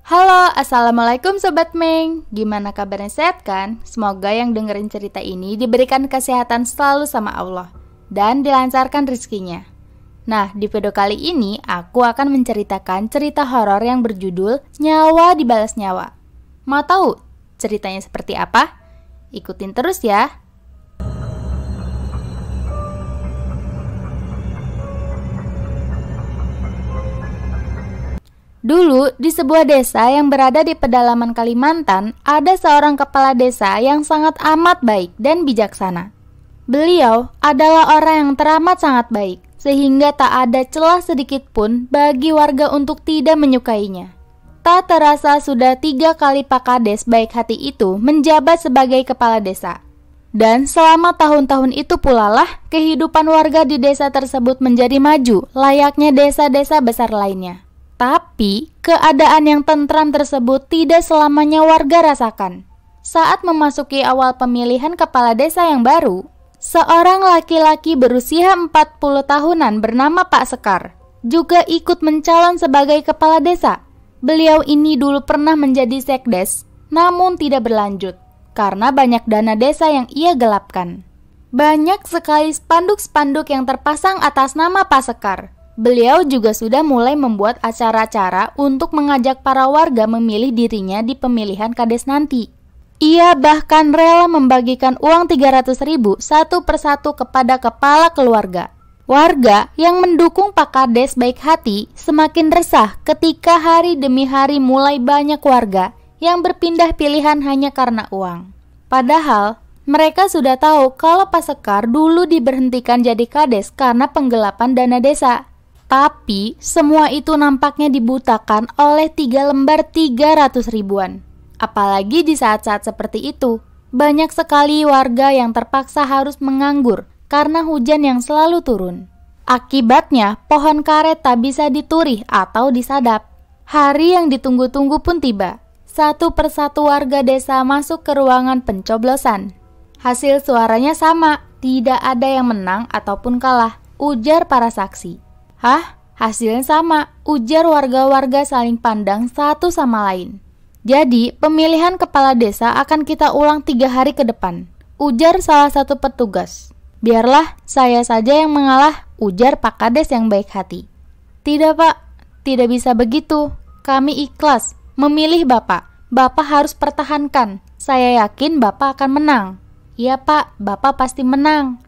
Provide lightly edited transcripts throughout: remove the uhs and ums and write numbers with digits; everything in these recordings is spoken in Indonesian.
Halo, Assalamualaikum Sobat Meng. Gimana kabarnya, sehat kan? Semoga yang dengerin cerita ini diberikan kesehatan selalu sama Allah dan dilancarkan rezekinya. Nah, di video kali ini aku akan menceritakan cerita horor yang berjudul Nyawa Dibalas Nyawa. Mau tahu ceritanya seperti apa? Ikutin terus ya. Dulu, di sebuah desa yang berada di pedalaman Kalimantan, ada seorang kepala desa yang sangat amat baik dan bijaksana. Beliau adalah orang yang teramat sangat baik, sehingga tak ada celah sedikit pun bagi warga untuk tidak menyukainya. Tak terasa sudah 3 kali Pak Kades baik hati itu menjabat sebagai kepala desa. Dan selama tahun-tahun itu pula lah, kehidupan warga di desa tersebut menjadi maju, layaknya desa-desa besar lainnya. Tapi, keadaan yang tentram tersebut tidak selamanya warga rasakan. Saat memasuki awal pemilihan kepala desa yang baru, seorang laki-laki berusia 40 tahunan bernama Pak Sekar juga ikut mencalon sebagai kepala desa. Beliau ini dulu pernah menjadi sekdes, namun tidak berlanjut, karena banyak dana desa yang ia gelapkan. Banyak sekali spanduk-spanduk yang terpasang atas nama Pak Sekar. Beliau juga sudah mulai membuat acara-acara untuk mengajak para warga memilih dirinya di pemilihan kades nanti. Ia bahkan rela membagikan uang 300.000 satu persatu kepada kepala keluarga. Warga yang mendukung Pak Kades baik hati semakin resah ketika hari demi hari mulai banyak warga yang berpindah pilihan hanya karena uang. Padahal mereka sudah tahu kalau Pak Sekar dulu diberhentikan jadi kades karena penggelapan dana desa. Tapi semua itu nampaknya dibutakan oleh 3 lembar 300 ribuan. Apalagi di saat-saat seperti itu, banyak sekali warga yang terpaksa harus menganggur karena hujan yang selalu turun. Akibatnya, pohon karet tak bisa diturih atau disadap. Hari yang ditunggu-tunggu pun tiba. Satu persatu warga desa masuk ke ruangan pencoblosan. Hasil suaranya sama, tidak ada yang menang ataupun kalah, ujar para saksi. Hah? Hasilnya sama, ujar warga-warga saling pandang satu sama lain. Jadi, pemilihan kepala desa akan kita ulang 3 hari ke depan, ujar salah satu petugas. Biarlah saya saja yang mengalah, ujar Pak Kades yang baik hati. Tidak Pak, tidak bisa begitu. Kami ikhlas memilih Bapak. Bapak harus pertahankan. Saya yakin Bapak akan menang. Iya Pak, Bapak pasti menang.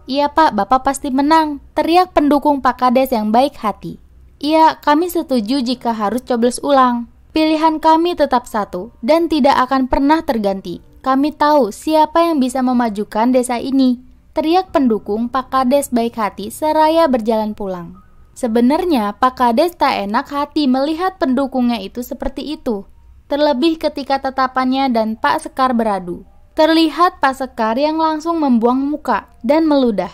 Iya Pak, Bapak pasti menang, teriak pendukung Pak Kades yang baik hati. Iya, kami setuju jika harus coblos ulang. Pilihan kami tetap satu dan tidak akan pernah terganti. Kami tahu siapa yang bisa memajukan desa ini, teriak pendukung Pak Kades baik hati seraya berjalan pulang. Sebenarnya Pak Kades tak enak hati melihat pendukungnya itu seperti itu. Terlebih ketika tatapannya dan Pak Sekar beradu. Terlihat Pak Sekar yang langsung membuang muka dan meludah.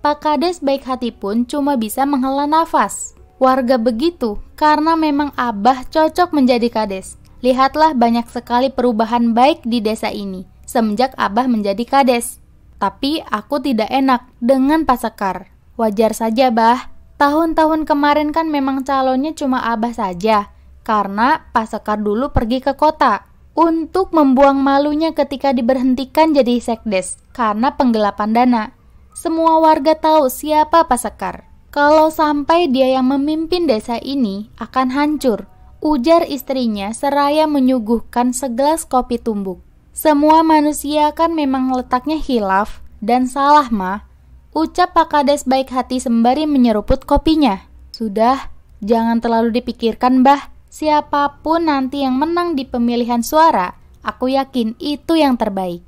Pak Kades baik hati pun cuma bisa menghela nafas. Warga begitu karena memang Abah cocok menjadi kades. Lihatlah banyak sekali perubahan baik di desa ini semenjak Abah menjadi kades. Tapi aku tidak enak dengan Pak Sekar. Wajar saja Bah, tahun-tahun kemarin kan memang calonnya cuma Abah saja, karena Pak Sekar dulu pergi ke kota untuk membuang malunya ketika diberhentikan jadi sekdes karena penggelapan dana. Semua warga tahu siapa Pak Sekar. Kalau sampai dia yang memimpin desa ini akan hancur, ujar istrinya seraya menyuguhkan segelas kopi tumbuk. Semua manusia kan memang letaknya khilaf dan salah mah, ucap Pak Kades baik hati sembari menyeruput kopinya. Sudah, jangan terlalu dipikirkan Bah. Siapapun nanti yang menang di pemilihan suara, aku yakin itu yang terbaik.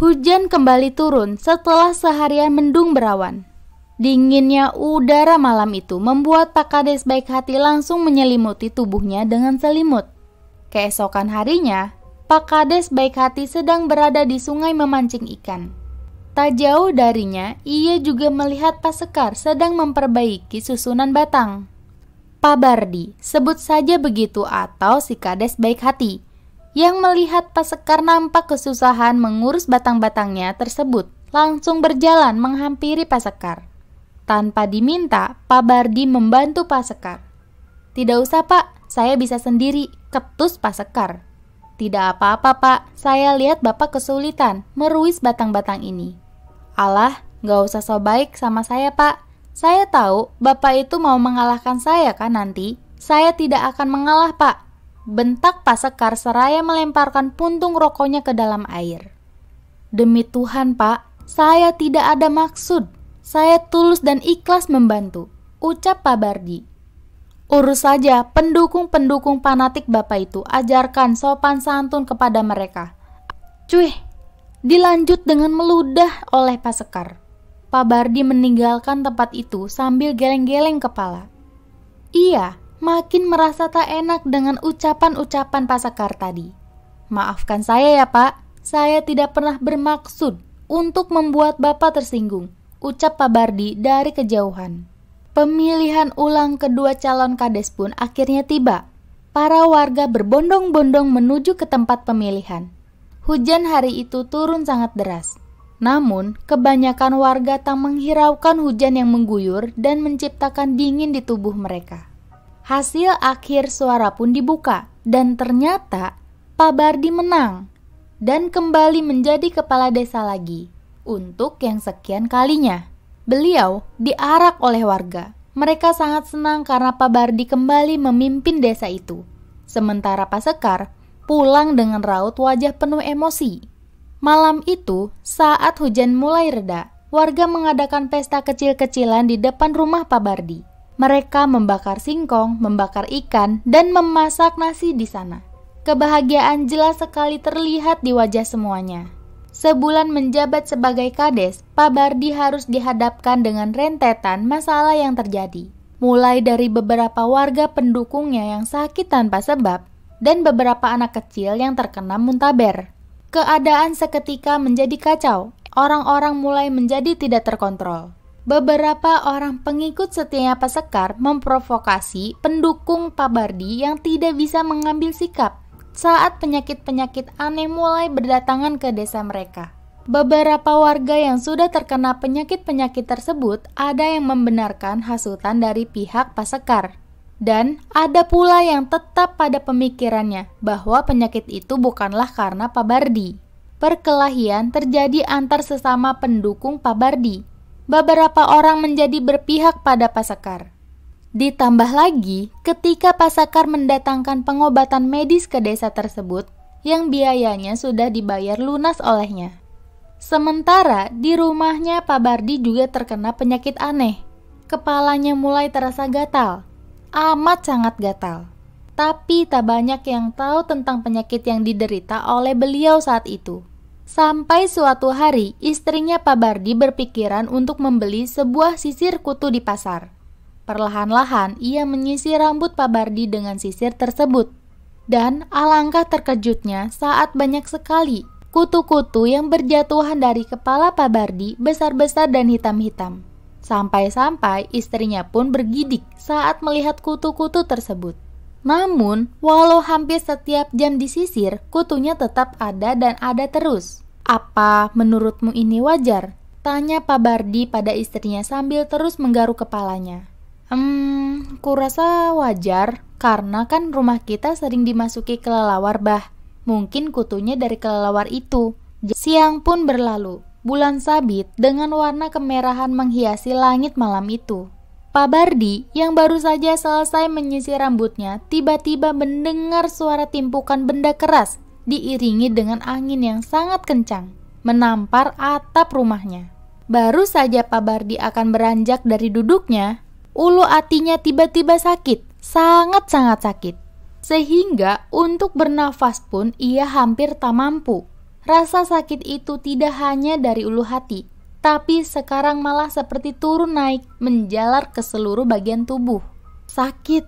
Hujan kembali turun setelah seharian mendung berawan. Dinginnya udara malam itu membuat Pak Kades baik hati langsung menyelimuti tubuhnya dengan selimut. Keesokan harinya, Pak Kades baik hati sedang berada di sungai memancing ikan. Tak jauh darinya, ia juga melihat Pak Sekar sedang memperbaiki susunan batang. Pak Bardi, sebut saja begitu, atau si Kades baik hati, yang melihat Pak Sekar nampak kesusahan mengurus batang-batangnya tersebut, langsung berjalan menghampiri Pak Sekar. Tanpa diminta, Pak Bardi membantu Pak Sekar. Tidak usah Pak, Saya bisa sendiri, ketus Pak Sekar. Tidak apa-apa Pak, saya lihat Bapak kesulitan meruis batang-batang ini. Alah, gak usah so baik sama saya Pak. Saya tahu Bapak itu mau mengalahkan saya kan nanti. Saya tidak akan mengalah Pak. Bentak Pak Sekar seraya melemparkan puntung rokoknya ke dalam air. Demi Tuhan Pak, saya tidak ada maksud. Saya tulus dan ikhlas membantu, ucap Pak Bardi. Urus saja pendukung-pendukung fanatik Bapak itu, ajarkan sopan santun kepada mereka. Cuih, dilanjut dengan meludah oleh Pak Sekar. Pak Bardi meninggalkan tempat itu sambil geleng-geleng kepala. Ia makin merasa tak enak dengan ucapan-ucapan Pak Sekar tadi. Maafkan saya ya Pak, saya tidak pernah bermaksud untuk membuat Bapak tersinggung, ucap Pak Bardi dari kejauhan. Pemilihan ulang kedua calon kades pun akhirnya tiba. Para warga berbondong-bondong menuju ke tempat pemilihan. Hujan hari itu turun sangat deras. Namun, kebanyakan warga tak menghiraukan hujan yang mengguyur dan menciptakan dingin di tubuh mereka. Hasil akhir suara pun dibuka, dan ternyata Pak Bardi menang dan kembali menjadi kepala desa lagi untuk yang sekian kalinya. Beliau diarak oleh warga. Mereka sangat senang karena Pak Bardi kembali memimpin desa itu. Sementara Pak Sekar pulang dengan raut wajah penuh emosi. Malam itu, saat hujan mulai reda, warga mengadakan pesta kecil-kecilan di depan rumah Pak Bardi. Mereka membakar singkong, membakar ikan, dan memasak nasi di sana. Kebahagiaan jelas sekali terlihat di wajah semuanya. Sebulan menjabat sebagai kades, Pak Bardi harus dihadapkan dengan rentetan masalah yang terjadi. Mulai dari beberapa warga pendukungnya yang sakit tanpa sebab, dan beberapa anak kecil yang terkena muntaber. Keadaan seketika menjadi kacau. Orang-orang mulai menjadi tidak terkontrol. Beberapa orang pengikut setianya Pak Sekar memprovokasi pendukung Pak Bardi yang tidak bisa mengambil sikap saat penyakit-penyakit aneh mulai berdatangan ke desa mereka. Beberapa warga yang sudah terkena penyakit-penyakit tersebut ada yang membenarkan hasutan dari pihak Pak Sekar. Dan ada pula yang tetap pada pemikirannya bahwa penyakit itu bukanlah karena Pak Bardi. Perkelahian terjadi antar sesama pendukung Pak Bardi. Beberapa orang menjadi berpihak pada Pak Sekar. Ditambah lagi, ketika Pak Sekar mendatangkan pengobatan medis ke desa tersebut, yang biayanya sudah dibayar lunas olehnya. Sementara di rumahnya Pak Bardi juga terkena penyakit aneh. Kepalanya mulai terasa gatal. Amat sangat gatal. Tapi tak banyak yang tahu tentang penyakit yang diderita oleh beliau saat itu. Sampai suatu hari, istrinya Pak Bardi berpikiran untuk membeli sebuah sisir kutu di pasar. Perlahan-lahan, ia menyisir rambut Pak Bardi dengan sisir tersebut. Dan alangkah terkejutnya saat banyak sekali kutu-kutu yang berjatuhan dari kepala Pak Bardi besar-besar dan hitam-hitam. Sampai-sampai istrinya pun bergidik saat melihat kutu-kutu tersebut. Namun, walau hampir setiap jam disisir, kutunya tetap ada dan ada terus. Apa menurutmu ini wajar? Tanya Pak Bardi pada istrinya sambil terus menggaruk kepalanya. Kurasa wajar, karena kan rumah kita sering dimasuki kelelawar bah. Mungkin kutunya dari kelelawar itu. Siang pun berlalu. Bulan sabit dengan warna kemerahan menghiasi langit malam itu. Pak Bardi yang baru saja selesai menyisir rambutnya tiba-tiba mendengar suara timpukan benda keras diiringi dengan angin yang sangat kencang menampar atap rumahnya. Baru saja Pak Bardi akan beranjak dari duduknya, ulu hatinya tiba-tiba sakit, sangat-sangat sakit. Sehingga untuk bernafas pun ia hampir tak mampu. Rasa sakit itu tidak hanya dari ulu hati, tapi sekarang malah seperti turun naik, menjalar ke seluruh bagian tubuh. Sakit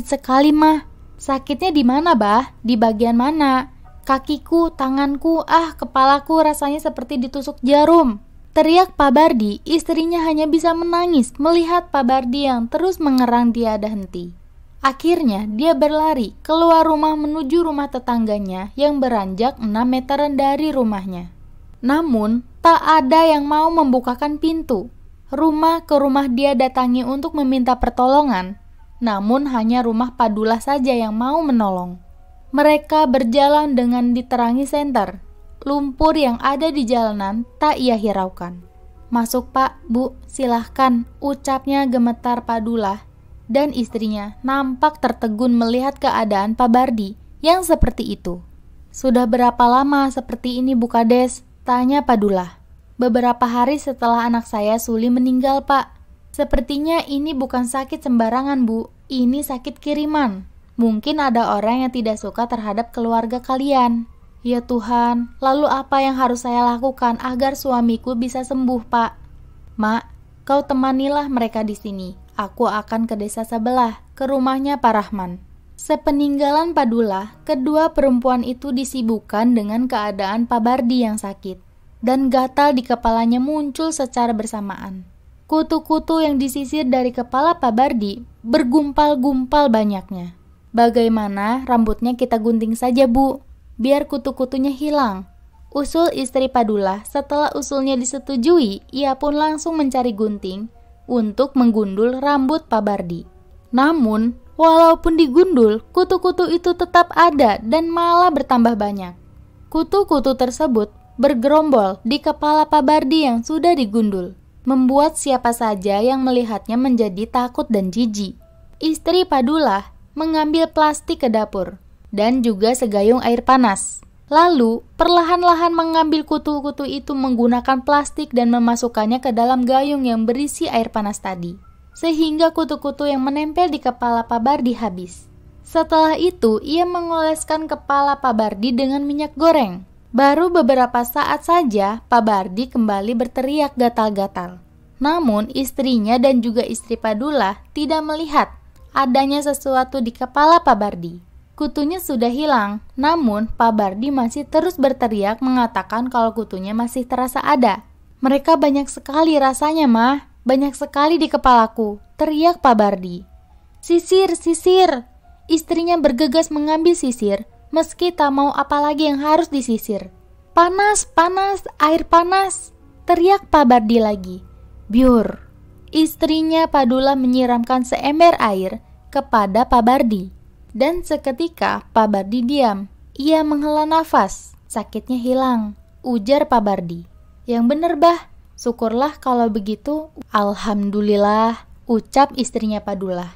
sekali mah. Sakitnya di mana bah? Di bagian mana? Kakiku, tanganku, kepalaku rasanya seperti ditusuk jarum. Teriak Pak Bardi, istrinya hanya bisa menangis melihat Pak Bardi yang terus mengerang tiada henti. Akhirnya dia berlari keluar rumah menuju rumah tetangganya yang beranjak 6 meteran dari rumahnya. Namun tak ada yang mau membukakan pintu. Rumah ke rumah dia datangi untuk meminta pertolongan. namun hanya rumah Padula saja yang mau menolong. Mereka berjalan dengan diterangi senter. Lumpur yang ada di jalanan tak ia hiraukan. "Masuk Pak, Bu, silahkan," ucapnya gemetar Padula, dan istrinya nampak tertegun melihat keadaan Pak Bardi yang seperti itu. "Sudah berapa lama seperti ini Bu Kades?" tanya Padula. "Beberapa hari setelah anak saya Suli meninggal, Pak. Sepertinya ini bukan sakit sembarangan, Bu. Ini sakit kiriman. Mungkin ada orang yang tidak suka terhadap keluarga kalian." "Ya Tuhan, lalu apa yang harus saya lakukan agar suamiku bisa sembuh, Pak?" "Mak, kau temanilah mereka di sini. Aku akan ke desa sebelah, ke rumahnya Pak Rahman." Sepeninggalan Padula, kedua perempuan itu disibukkan dengan keadaan Pak Bardi yang sakit, dan gatal di kepalanya muncul secara bersamaan. Kutu-kutu yang disisir dari kepala Pak Bardi bergumpal-gumpal banyaknya. "Bagaimana rambutnya kita gunting saja, Bu, biar kutu-kutunya hilang," usul istri Padula. Setelah usulnya disetujui, ia pun langsung mencari gunting untuk menggundul rambut Pak Bardi. Namun, walaupun digundul, kutu-kutu itu tetap ada dan malah bertambah banyak. Kutu-kutu tersebut bergerombol di kepala Pak Bardi yang sudah digundul, membuat siapa saja yang melihatnya menjadi takut dan jijik. Istri Padula mengambil plastik ke dapur dan juga segayung air panas. Lalu, perlahan-lahan mengambil kutu-kutu itu menggunakan plastik dan memasukkannya ke dalam gayung yang berisi air panas tadi, sehingga kutu-kutu yang menempel di kepala Pak Bardi habis. Setelah itu, ia mengoleskan kepala Pak Bardi dengan minyak goreng. Baru beberapa saat saja, Pak Bardi kembali berteriak gatal-gatal. Namun, istrinya dan juga istri Padula tidak melihat adanya sesuatu di kepala Pak Bardi. Kutunya sudah hilang, namun Pak Bardi masih terus berteriak mengatakan kalau kutunya masih terasa ada. "Mereka banyak sekali rasanya, Mah. Banyak sekali di kepalaku," teriak Pak Bardi. "Sisir, sisir!" Istrinya bergegas mengambil sisir, meski tak mau apalagi yang harus disisir. "Panas, panas, air panas!" teriak Pak Bardi lagi. "Biur!" Istrinya Padula menyiramkan seember air kepada Pak Bardi. Dan seketika Pak Bardi diam. Ia menghela nafas. "Sakitnya hilang," ujar Pak Bardi. "Yang bener, Bah. Syukurlah kalau begitu." "Alhamdulillah," ucap istrinya Padula.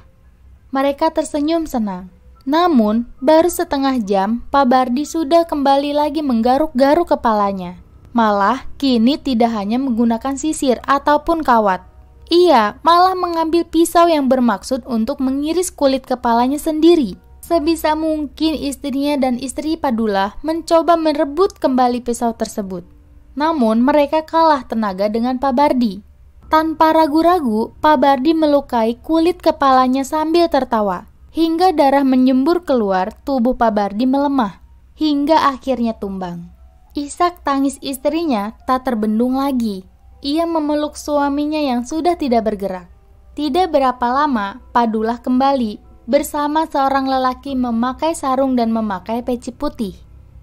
Mereka tersenyum senang. Namun, baru setengah jam, Pak Bardi sudah kembali lagi menggaruk-garuk kepalanya. Malah, kini tidak hanya menggunakan sisir ataupun kawat. Ia malah mengambil pisau yang bermaksud untuk mengiris kulit kepalanya sendiri. Sebisa mungkin istrinya dan istri Padula mencoba merebut kembali pisau tersebut. Namun mereka kalah tenaga dengan Pak Bardi. Tanpa ragu-ragu, Pak Bardi melukai kulit kepalanya sambil tertawa. Hingga darah menyembur keluar, tubuh Pak Bardi melemah. Hingga akhirnya tumbang. Isak tangis istrinya tak terbendung lagi. Ia memeluk suaminya yang sudah tidak bergerak. Tidak berapa lama, Padula kembali bersama seorang lelaki memakai sarung dan memakai peci putih.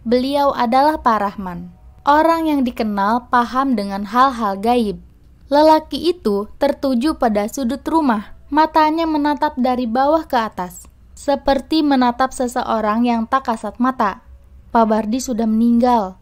Beliau adalah Pak Rahman, orang yang dikenal paham dengan hal-hal gaib. Lelaki itu tertuju pada sudut rumah, matanya menatap dari bawah ke atas, seperti menatap seseorang yang tak kasat mata. "Pak Bardi sudah meninggal,"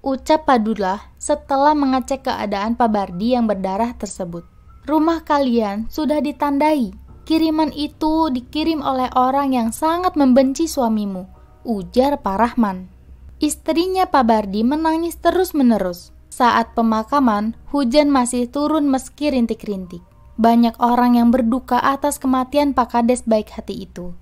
ucap Padula setelah mengecek keadaan Pak Bardi yang berdarah tersebut. "Rumah kalian sudah ditandai. Kiriman itu dikirim oleh orang yang sangat membenci suamimu," ujar Pak Rahman. Istrinya Pak Bardi menangis terus-menerus. Saat pemakaman, hujan masih turun meski rintik-rintik. Banyak orang yang berduka atas kematian Pak Kades baik hati itu.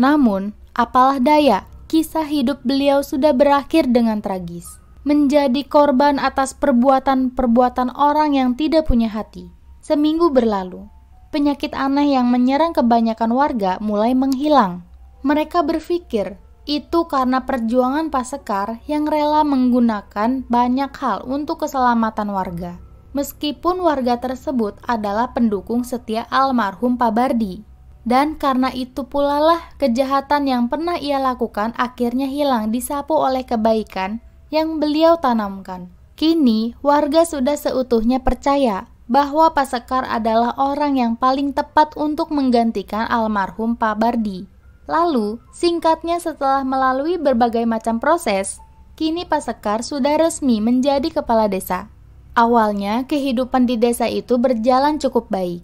Namun, apalah daya, kisah hidup beliau sudah berakhir dengan tragis. Menjadi korban atas perbuatan-perbuatan orang yang tidak punya hati. Seminggu berlalu. Penyakit aneh yang menyerang kebanyakan warga mulai menghilang. Mereka berpikir itu karena perjuangan Pak Sekar yang rela menggunakan banyak hal untuk keselamatan warga. Meskipun warga tersebut adalah pendukung setia almarhum Pak Bardi. Dan karena itu pula lah kejahatan yang pernah ia lakukan akhirnya hilang disapu oleh kebaikan yang beliau tanamkan. Kini warga sudah seutuhnya percaya bahwa Pak Sekar adalah orang yang paling tepat untuk menggantikan almarhum Pak Bardi. Lalu, singkatnya setelah melalui berbagai macam proses, kini Pak Sekar sudah resmi menjadi kepala desa. Awalnya, kehidupan di desa itu berjalan cukup baik.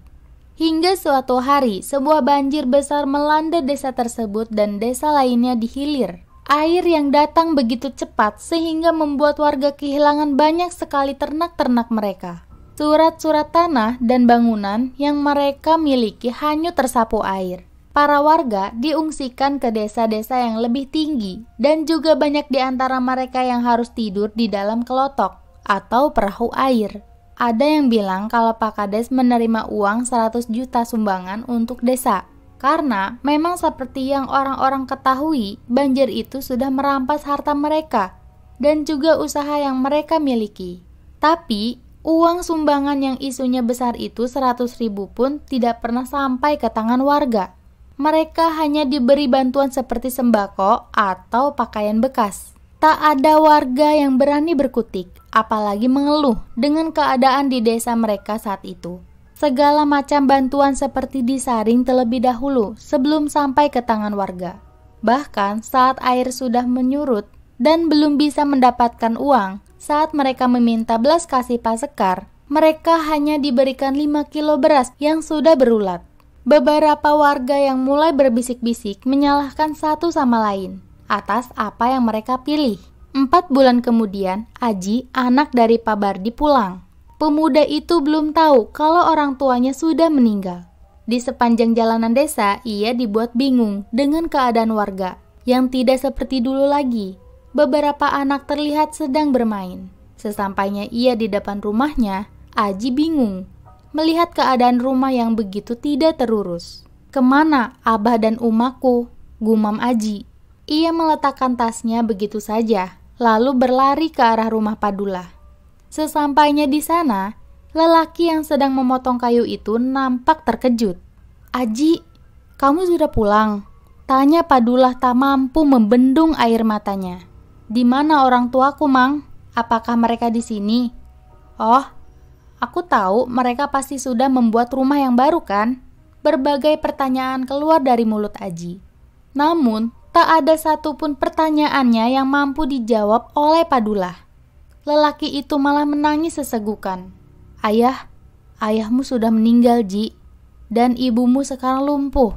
Hingga suatu hari, sebuah banjir besar melanda desa tersebut dan desa lainnya dihilir. Air yang datang begitu cepat sehingga membuat warga kehilangan banyak sekali ternak-ternak mereka. Surat-surat tanah dan bangunan yang mereka miliki hanyut tersapu air. Para warga diungsikan ke desa-desa yang lebih tinggi dan juga banyak di antara mereka yang harus tidur di dalam kelotok atau perahu air. Ada yang bilang kalau Pak Kades menerima uang 100 juta sumbangan untuk desa. Karena memang seperti yang orang-orang ketahui, banjir itu sudah merampas harta mereka dan juga usaha yang mereka miliki. Tapi uang sumbangan yang isunya besar itu 100 ribu pun tidak pernah sampai ke tangan warga. Mereka hanya diberi bantuan seperti sembako atau pakaian bekas. Tak ada warga yang berani berkutik, apalagi mengeluh dengan keadaan di desa mereka saat itu. Segala macam bantuan seperti disaring terlebih dahulu sebelum sampai ke tangan warga. Bahkan saat air sudah menyurut dan belum bisa mendapatkan uang, saat mereka meminta belas kasih Pak Sekar, mereka hanya diberikan 5 kilo beras yang sudah berulat. Beberapa warga yang mulai berbisik-bisik menyalahkan satu sama lain atas apa yang mereka pilih. 4 bulan kemudian, Aji, anak dari Pak Bardi, pulang. Pemuda itu belum tahu kalau orang tuanya sudah meninggal. Di sepanjang jalanan desa, ia dibuat bingung dengan keadaan warga yang tidak seperti dulu lagi. Beberapa anak terlihat sedang bermain. Sesampainya ia di depan rumahnya, Aji bingung melihat keadaan rumah yang begitu tidak terurus. "Kemana Abah dan Umaku?" gumam Aji. Ia meletakkan tasnya begitu saja, lalu berlari ke arah rumah Padula. Sesampainya di sana, lelaki yang sedang memotong kayu itu nampak terkejut. "Aji, kamu sudah pulang?" tanya Padula tak mampu membendung air matanya. "Di mana orang tuaku, Mang? Apakah mereka di sini?" "Oh, aku tahu mereka pasti sudah membuat rumah yang baru kan?" Berbagai pertanyaan keluar dari mulut Aji. Namun, tak ada satupun pertanyaannya yang mampu dijawab oleh Padula. Lelaki itu malah menangis sesegukan. Ayahmu sudah meninggal, Ji, dan ibumu sekarang lumpuh,"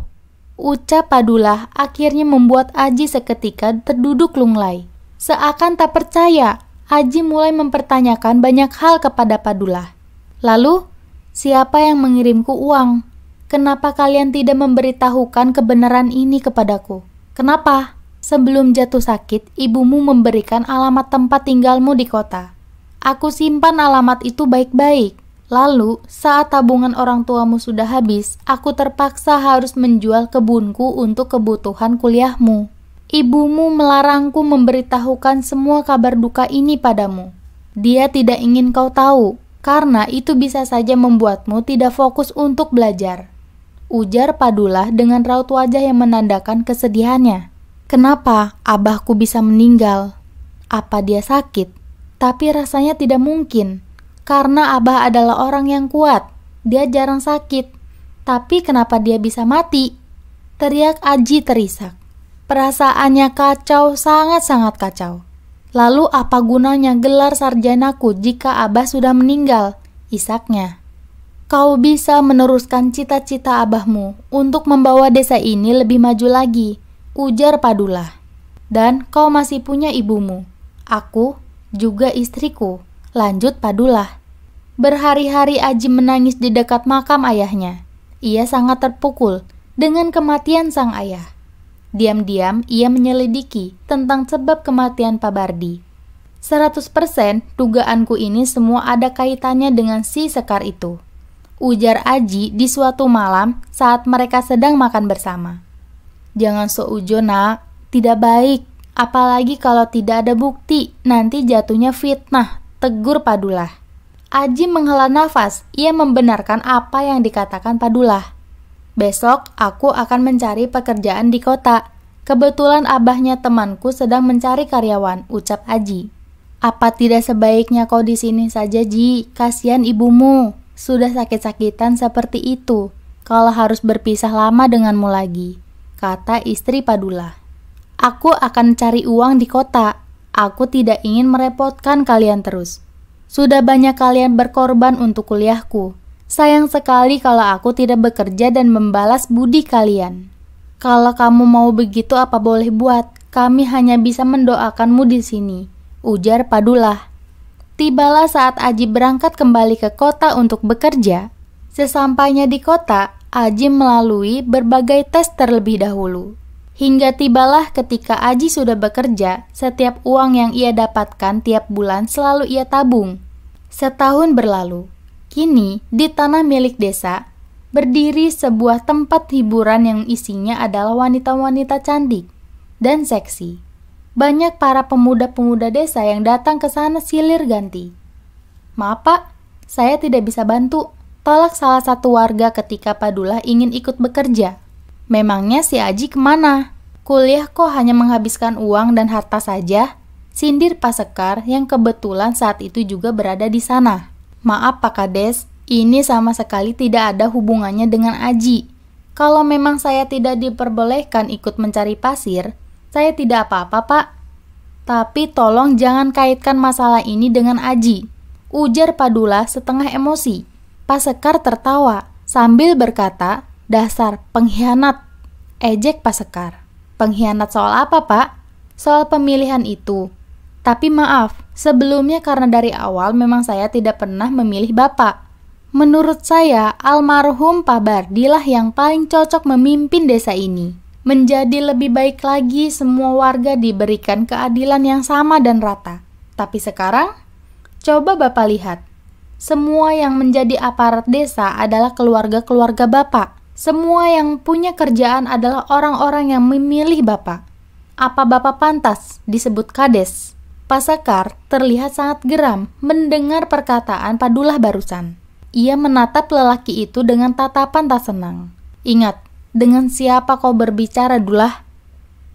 ucap Padula, akhirnya membuat Aji seketika terduduk lunglai. Seakan tak percaya, Aji mulai mempertanyakan banyak hal kepada Padula. "Lalu, siapa yang mengirimku uang? Kenapa kalian tidak memberitahukan kebenaran ini kepadaku? Kenapa sebelum jatuh sakit, ibumu memberikan alamat tempat tinggalmu di kota? Aku simpan alamat itu baik-baik. Lalu, saat tabungan orang tuamu sudah habis, aku terpaksa harus menjual kebunku untuk kebutuhan kuliahmu. Ibumu melarangku memberitahukan semua kabar duka ini padamu. Dia tidak ingin kau tahu, karena itu bisa saja membuatmu tidak fokus untuk belajar," ujar Padula dengan raut wajah yang menandakan kesedihannya. "Kenapa abahku bisa meninggal? Apa dia sakit? Tapi rasanya tidak mungkin, karena abah adalah orang yang kuat. Dia jarang sakit. Tapi kenapa dia bisa mati?" teriak Aji terisak. Perasaannya kacau, sangat-sangat kacau. "Lalu apa gunanya gelar sarjanaku jika abah sudah meninggal?" isaknya. "Kau bisa meneruskan cita-cita abahmu untuk membawa desa ini lebih maju lagi," ujar Padula. "Dan kau masih punya ibumu. Aku juga istriku," lanjut Padula. Berhari-hari Aji menangis di dekat makam ayahnya. Ia sangat terpukul dengan kematian sang ayah. Diam-diam ia menyelidiki tentang sebab kematian Pak Bardi. 100% dugaanku ini semua ada kaitannya dengan si Sekar itu, ujar Aji di suatu malam saat mereka sedang makan bersama. "Jangan seujon, Nak. Tidak baik. Apalagi kalau tidak ada bukti, nanti jatuhnya fitnah," tegur Padula. Aji menghela nafas. Ia membenarkan apa yang dikatakan Padula. "Besok aku akan mencari pekerjaan di kota. Kebetulan abahnya temanku sedang mencari karyawan," ucap Aji. "Apa tidak sebaiknya kau di sini saja, Ji? Kasihan ibumu," Sudah sakit-sakitan seperti itu, kalau harus berpisah lama denganmu lagi, kata istri Padula. Aku akan cari uang di kota. Aku tidak ingin merepotkan kalian terus. Sudah banyak kalian berkorban untuk kuliahku. Sayang sekali kalau aku tidak bekerja dan membalas budi kalian. Kalau kamu mau begitu apa boleh buat. Kami hanya bisa mendoakanmu di sini, ujar Padula. Tibalah saat Aji berangkat kembali ke kota untuk bekerja. Sesampainya di kota, Aji melalui berbagai tes terlebih dahulu. Hingga tibalah ketika Aji sudah bekerja, setiap uang yang ia dapatkan tiap bulan selalu ia tabung. Setahun berlalu. Kini, di tanah milik desa, berdiri sebuah tempat hiburan yang isinya adalah wanita-wanita cantik dan seksi. Banyak para pemuda-pemuda desa yang datang ke sana silih ganti. Maaf Pak, saya tidak bisa bantu. Tolak salah satu warga ketika Padula ingin ikut bekerja. Memangnya si Aji kemana? Kuliah kok hanya menghabiskan uang dan harta saja? Sindir Pak Sekar yang kebetulan saat itu juga berada di sana. Maaf Pak Kades, ini sama sekali tidak ada hubungannya dengan Aji. Kalau memang saya tidak diperbolehkan ikut mencari pasir, saya tidak apa-apa Pak. Tapi tolong jangan kaitkan masalah ini dengan Aji, ujar Padula setengah emosi. Pak Sekar tertawa sambil berkata, dasar pengkhianat, ejek Pak Sekar. Pengkhianat soal apa Pak? Soal pemilihan itu. Tapi maaf, sebelumnya karena dari awal memang saya tidak pernah memilih Bapak. Menurut saya, almarhum Pak Bardilah yang paling cocok memimpin desa ini. Menjadi lebih baik lagi semua warga diberikan keadilan yang sama dan rata. Tapi sekarang, coba Bapak lihat. Semua yang menjadi aparat desa adalah keluarga-keluarga Bapak. Semua yang punya kerjaan adalah orang-orang yang memilih Bapak. Apa Bapak pantas disebut Kades? Pak Sekar terlihat sangat geram mendengar perkataan Padula barusan. Ia menatap lelaki itu dengan tatapan tak senang. Ingat, dengan siapa kau berbicara, Dulah?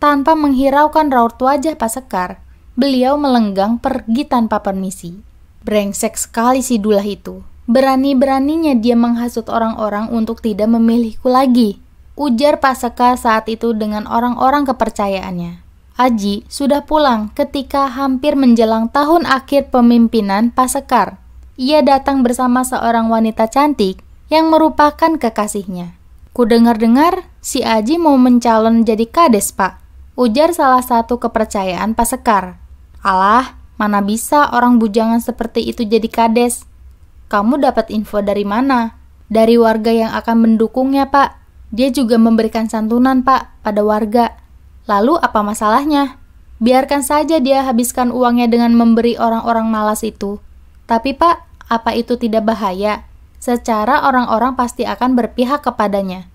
Tanpa menghiraukan raut wajah Pak Sekar, beliau melenggang pergi tanpa permisi. Brengsek sekali si Dulah itu. Berani-beraninya dia menghasut orang-orang untuk tidak memilihku lagi, ujar Pak Sekar saat itu dengan orang-orang kepercayaannya. Aji sudah pulang ketika hampir menjelang tahun akhir pemimpinan Pak Sekar. Ia datang bersama seorang wanita cantik yang merupakan kekasihnya. Kudengar-dengar si Aji mau mencalon jadi kades Pak, ujar salah satu kepercayaan Pak Sekar. Alah, mana bisa orang bujangan seperti itu jadi kades? Kamu dapat info dari mana? Dari warga yang akan mendukungnya, Pak. Dia juga memberikan santunan, Pak, pada warga. Lalu apa masalahnya? Biarkan saja dia habiskan uangnya dengan memberi orang-orang malas itu. Tapi, Pak, apa itu tidak bahaya? Secara orang-orang pasti akan berpihak kepadanya.